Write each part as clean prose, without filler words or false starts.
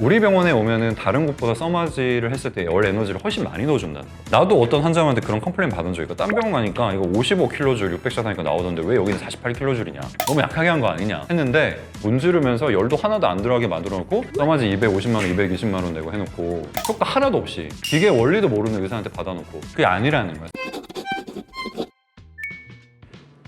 우리 병원에 오면은 다른 곳보다 써마지를 했을 때 열 에너지를 훨씬 많이 넣어준다는 거. 나도 어떤 환자한테 그런 컴플레인 받은 적 있고, 딴 병원 가니까 이거 55kJ 600샷 하니까 나오던데 왜 여기는 48kJ냐, 너무 약하게 한 거 아니냐 했는데, 문지르면서 열도 하나도 안 들어가게 만들어 놓고 써마지 250만 원, 220만 원 내고 해놓고 효과 하나도 없이 기계 원리도 모르는 의사한테 받아놓고 그게 아니라는 거야.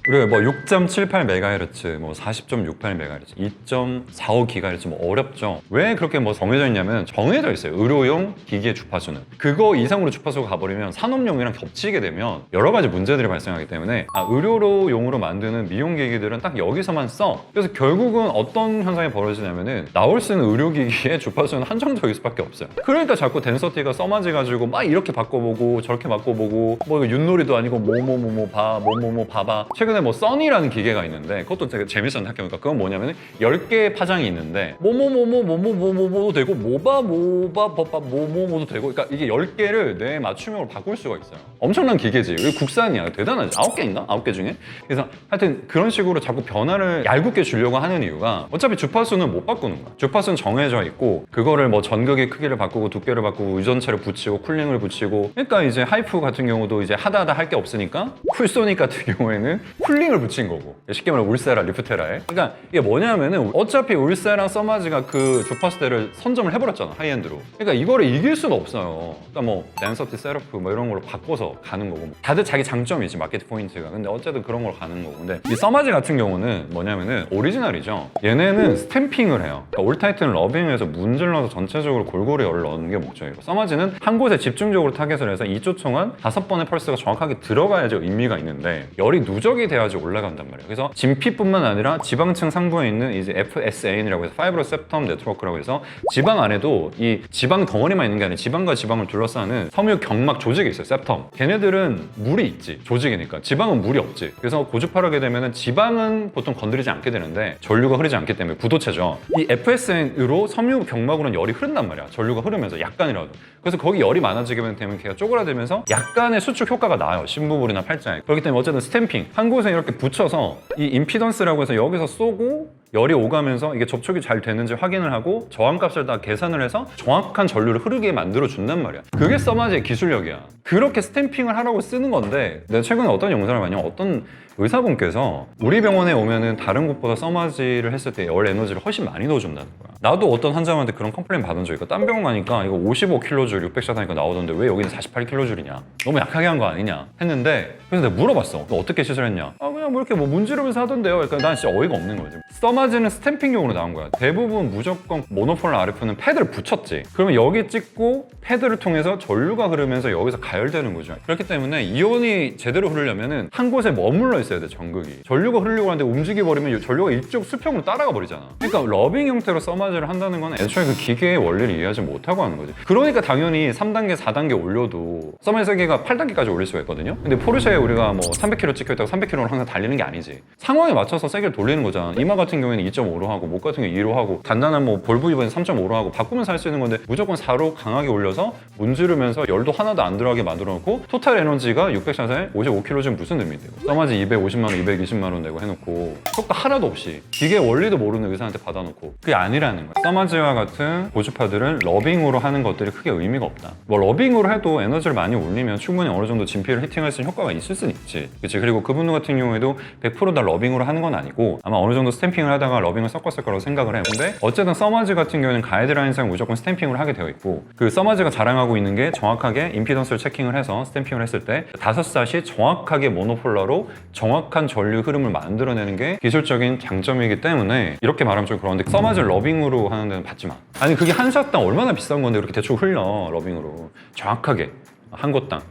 그리고 뭐 6.78MHz, 뭐 40.68MHz, 2.45GHz 뭐 어렵죠. 왜 그렇게 뭐 정해져 있냐면 정해져 있어요. 의료용 기기의 주파수는. 그거 이상으로 주파수가 가버리면 산업용이랑 겹치게 되면 여러 가지 문제들이 발생하기 때문에 의료용으로 만드는 미용 기기들은 딱 여기서만 써. 그래서 결국은 어떤 현상이 벌어지냐면은 나올 수 있는 의료기기의 주파수는 한정적일 수밖에 없어요. 그러니까 자꾸 댄서티가 써마지 가지고 막 이렇게 바꿔보고 저렇게 바꿔보고, 뭐 윷놀이도 아니고 뭐뭐뭐 봐봐. 최근에 뭐 써니라는 기계가 있는데 그것도 되게 재밌었는데 학교니까, 그건 뭐냐면 10개의 파장이 있는데 뭐뭐뭐뭐뭐뭐뭐도 되고 뭐뭐뭐도 되고, 그러니까 이게 10개를 내 맞춤형으로 바꿀 수가 있어요. 엄청난 기계지. 이게 국산이야. 대단하지. 9개인가? 9개 중에? 그래서 하여튼 그런 식으로 자꾸 변화를 얇게 주려고 하는 이유가, 어차피 주파수는 못 바꾸는 거야. 주파수는 정해져 있고 그거를 뭐 전극의 크기를 바꾸고 두께를 바꾸고 유전체를 붙이고 쿨링을 붙이고, 그러니까 이제 하이프 같은 경우도 이제 하다 할 게 없으니까 쿨소닉 같은 경우에는 쿨링을 붙인 거고, 쉽게 말하면 울세라, 리프테라에. 그러니까 이게 뭐냐면은 어차피 울세랑 써마지가 그 주파수대를 선점을 해버렸잖아, 하이엔드로. 그러니까 이거를 이길 수는 없어요. 그러니까 뭐 댄서티, 세라프 뭐 이런 걸로 바꿔서 가는 거고, 다들 자기 장점이지, 마케팅 포인트가. 근데 어쨌든 그런 걸로 가는 거고. 근데 이 써마지 같은 경우는 뭐냐면은 오리지널이죠. 얘네는 스탬핑을 해요. 그러니까 올타이트는 러빙해서 문질러서 전체적으로 골고루 열을 넣는 게 목적이고, 써마지는 한 곳에 집중적으로 타겟을 해서 2초 동안 5번의 펄스가 정확하게 들어가야지 의미가 있는데, 열이 누적이 돼야지 올라간단 말이에요. 그래서 진피뿐만 아니라 지방층 상부에 있는 이제 FSAN이라고 해서 파이브로 septum 네트워크라고 해서 지방 안에도 이 지방 덩어리만 있는 게 아니라 지방과 지방을 둘러싸는 섬유 경막 조직이 있어요. septum. 걔네들은 물이 있지, 조직이니까. 지방은 물이 없지. 그래서 고주파하게 되면은 지방은 보통 건드리지 않게 되는데 전류가 흐르지 않기 때문에 부도체죠. 이 FSN으로 섬유 경막으로는 열이 흐른단 말이야. 전류가 흐르면서 약간이라도. 그래서 거기 열이 많아지게 되면 걔가 쪼그라들면서 약간의 수축 효과가 나요. 심부불이나 팔자에. 그렇기 때문에 어쨌든 스탬핑, 한 곳에 이렇게 붙여서 이 임피던스라고 해서 여기서 쏘고 열이 오가면서 이게 접촉이 잘 되는지 확인을 하고 저항값을 다 계산을 해서 정확한 전류를 흐르게 만들어 준단 말이야. 그게 써마지의 기술력이야. 그렇게 스탬핑을 하라고 쓰는 건데, 내가 최근에 어떤 영상을 봤냐면 어떤 의사분께서 우리 병원에 오면은 다른 곳보다 써마지를 했을 때 열 에너지를 훨씬 많이 넣어준다는 거야. 나도 어떤 환자한테 그런 컴플레인 받은 적 있고, 딴 병원 가니까 이거 55kJ 600샷 하니까 나오던데 왜 여기는 48kJ냐, 너무 약하게 한 거 아니냐 했는데, 그래서 내가 물어봤어. 너 어떻게 시술했냐? 그냥 뭐 이렇게 뭐 문지르면서 하던데요. 그러니까 난 진짜 어이가 없는 거지. 써마지는 스탬핑용으로 나온 거야. 대부분 무조건 모노폴 RF는 패드를 붙였지. 그러면 여기 찍고 패드를 통해서 전류가 흐르면서 여기서 가열되는 거죠. 그렇기 때문에 이온이 제대로 흐르려면은 한 곳에 머물러 있어야 돼, 전극이. 전류가 흐르려고 하는데 움직여버리면 전류가 이쪽 수평으로 따라가 버리잖아. 그러니까 러빙 형태로 써마지를 한다는 건 애초에 그 기계의 원리를 이해하지 못하고 하는 거지. 그러니까 당연히 3단계, 4단계 올려도 써마지 세계가 8단계까지 올릴 수가 있거든요. 근데 포르쉐에 우리가 뭐 300km 찍혀있다고 300km로 항상 달리는 게 아니지. 상황에 맞춰서 세게를 돌리는 거잖아. 이마 같은 경우에는 2.5로 하고 목 같은 경우에 2로 하고 단단한 뭐 볼부 이번에 3.5로 하고 바꾸면서 할 수 있는 건데, 무조건 4로 강하게 올려서 문지르면서 열도 하나도 안 들어가게 만들어 놓고 토탈 에너지가 600샷에 55kJ면 무슨 의미인데요? 써마지 250만 원, 220만 원 내고 해놓고 효과 하나도 없이 기계 원리도 모르는 의사한테 받아놓고 그게 아니라는 거야. 써마지와 같은 고주파들은 러빙으로 하는 것들이 크게 의미가 없다. 뭐 러빙으로 해도 에너지를 많이 올리면 충분히 어느 정도 진피를 히팅할 수 있는 효과가 있을 수는 있지. 그치? 그리고 그분 같은 경우에도 100% 다 러빙으로 하는 건 아니고 아마 어느 정도 스탬핑을 하다가 러빙을 섞었을 거라고 생각을 해요. 근데 어쨌든 써마지 같은 경우에는 가이드라인상 무조건 스탬핑을 하게 되어 있고, 그 써마지가 자랑하고 있는 게 정확하게 임피던스를 체킹을 해서 스탬핑을 했을 때 5샷이 정확하게 모노폴러로 정확한 전류 흐름을 만들어내는 게 기술적인 장점이기 때문에, 이렇게 말하면 좀 그런데 써마지를 러빙으로 하는 데는 받지 마. 아니 그게 한 샷당 얼마나 비싼 건데 이렇게 대충 흘려. 러빙으로 정확하게 한 곳당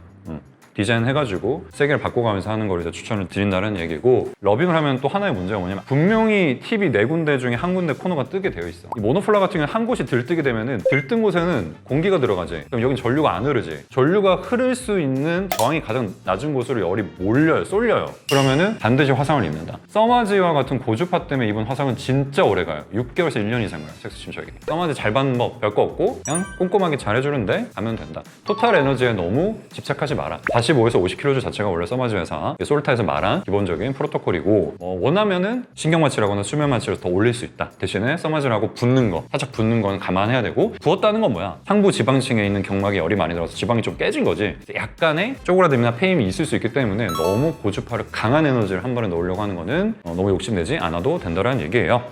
디자인 해가지고 세게를 바꿔가면서 하는 걸 이제 추천을 드린다는 얘기고, 러빙을 하면 또 하나의 문제가 뭐냐면 분명히 팁이 4군데 중에 한 군데 코너가 뜨게 되어 있어. 이 모노폴라 같은 경우는 한 곳이 들뜨게 되면은 들뜬 곳에는 공기가 들어가지. 그럼 여긴 전류가 안 흐르지. 전류가 흐를 수 있는 저항이 가장 낮은 곳으로 열이 몰려요, 쏠려요. 그러면은 반드시 화상을 입는다. 써마지와 같은 고주파 때문에 입은 화상은 진짜 오래가요. 6개월에서 1년 이상 가요, 섹스 침착이. 써마지 잘 받는 법 별거 없고 그냥 꼼꼼하게 잘 해주는데 가면 된다. 토탈 에너지에 너무 집착하지 마라. 45에서 50kJ 자체가 원래 서마즈 회사 솔타에서 말한 기본적인 프로토콜이고 원하면은 신경 마취라거나 수면 마취를 더 올릴 수 있다. 대신에 서마즈라고 붓는 거, 살짝 붓는 건 감안해야 되고 부었다는 건 뭐야? 상부 지방층에 있는 경막에 열이 많이 들어서 지방이 좀 깨진 거지. 약간의 쪼그라듦이나 페임이 있을 수 있기 때문에 너무 고주파를 강한 에너지를 한 번에 넣으려고 하는 거는 너무 욕심내지 않아도 된다는 얘기예요.